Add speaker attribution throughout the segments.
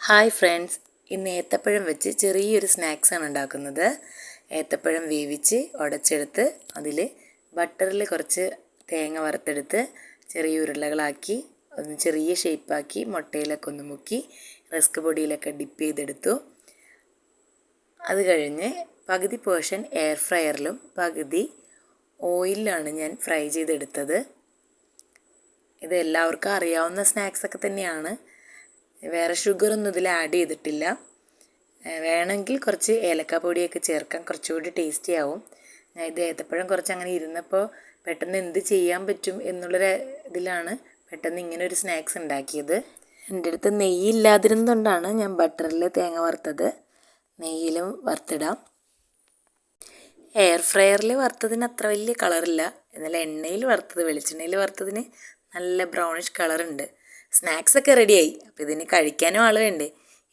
Speaker 1: Hi friends, ഇന്ന് ഏത്തപ്പഴം വെച്ച് ചെറിയൊരു സ്നാക്സാണ് ഉണ്ടാക്കുന്നത്. ഏത്തപ്പഴം വേവിച്ച് ഉടച്ചെടുത്ത് അതിൽ ബട്ടറിൽ കുറച്ച് തേങ്ങ വറുത്തെടുത്ത് ചെറിയ ഉരുളകളാക്കി ഒന്ന് ചെറിയ ഷേപ്പാക്കി മുട്ടയിലൊക്കെ ഒന്ന് മുക്കി റസ്ക് പൊടിയിലൊക്കെ ഡിപ്പ് ചെയ്തെടുത്തു. അത് കഴിഞ്ഞ് പകുതി പോർഷൻ എയർ ഫ്രയറിലും പകുതി ഓയിലിലാണ് ഞാൻ ഫ്രൈ ചെയ്തെടുത്തത്. ഇത് എല്ലാവർക്കും അറിയാവുന്ന സ്നാക്സൊക്കെ തന്നെയാണ്. വേറെ ഷുഗറൊന്നും ഇതിൽ ആഡ് ചെയ്തിട്ടില്ല. വേണമെങ്കിൽ കുറച്ച് ഏലക്കാപ്പൊടിയൊക്കെ ചേർക്കാം, കുറച്ചുകൂടി ടേസ്റ്റി ആവും. ഇത് ഏത്തപ്പഴം കുറച്ച് അങ്ങനെ ഇരുന്നപ്പോൾ പെട്ടെന്ന് എന്ത് ചെയ്യാൻ പറ്റും എന്നുള്ളൊരു ഇതിലാണ് പെട്ടെന്ന് ഇങ്ങനെ ഒരു സ്നാക്സ് ഉണ്ടാക്കിയത്. എൻ്റെ അടുത്ത് നെയ്യില്ലാതിരുന്നതുകൊണ്ടാണ് ഞാൻ ബട്ടറിൽ തേങ്ങ വറുത്തത്. നെയ്യിലും വറുത്തിടാം. എയർ ഫ്രയറിൽ വറുത്തതിന് അത്ര വലിയ കളറില്ല, എന്നാൽ എണ്ണയിൽ വറുത്തത്, വെളിച്ചെണ്ണയിൽ വറുത്തതിന് നല്ല ബ്രൗണിഷ് കളറുണ്ട്. സ്നാക്സൊക്കെ റെഡിയായി. അപ്പോൾ ഇതിന് കഴിക്കാനും ആൾ വേണ്ടേ.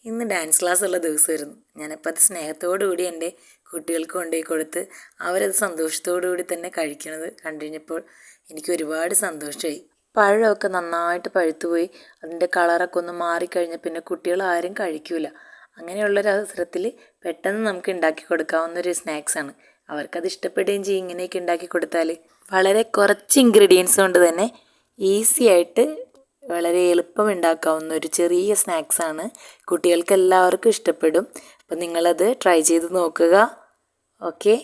Speaker 1: ഇന്ന് ഡാൻസ് ക്ലാസ് ഉള്ള ദിവസമായിരുന്നു. ഞാനപ്പോൾ അത് സ്നേഹത്തോടു കൂടി എൻ്റെ കുട്ടികൾക്ക് കൊണ്ടുപോയി കൊടുത്ത് അവരത് സന്തോഷത്തോടു കൂടി തന്നെ കഴിക്കണത് കണ്ടു കഴിഞ്ഞപ്പോൾ എനിക്ക് ഒരുപാട് സന്തോഷമായി. പഴമൊക്കെ നന്നായിട്ട് പഴുത്തുപോയി അതിൻ്റെ കളറൊക്കെ ഒന്ന് മാറിക്കഴിഞ്ഞാൽ പിന്നെ കുട്ടികൾ ആരും കഴിക്കില്ല. അങ്ങനെയുള്ളൊരു അവസരത്തിൽ പെട്ടെന്ന് നമുക്ക് ഉണ്ടാക്കി കൊടുക്കാവുന്നൊരു സ്നാക്സാണ്. അവർക്കത് ഇഷ്ടപ്പെടുകയും ചെയ്യും. ഇങ്ങനെയൊക്കെ ഉണ്ടാക്കി കൊടുത്താൽ വളരെ കുറച്ച് ഇൻഗ്രീഡിയൻസ് കൊണ്ട് തന്നെ ഈസി ആയിട്ട് വളരെ എളുപ്പം ഉണ്ടാക്കാവുന്ന ഒരു ചെറിയ സ്നാക്സാണ്. കുട്ടികൾക്ക് എല്ലാവർക്കും ഇഷ്ടപ്പെടും. അപ്പം നിങ്ങളത് ട്രൈ ചെയ്ത് നോക്കുക. ഓക്കെ.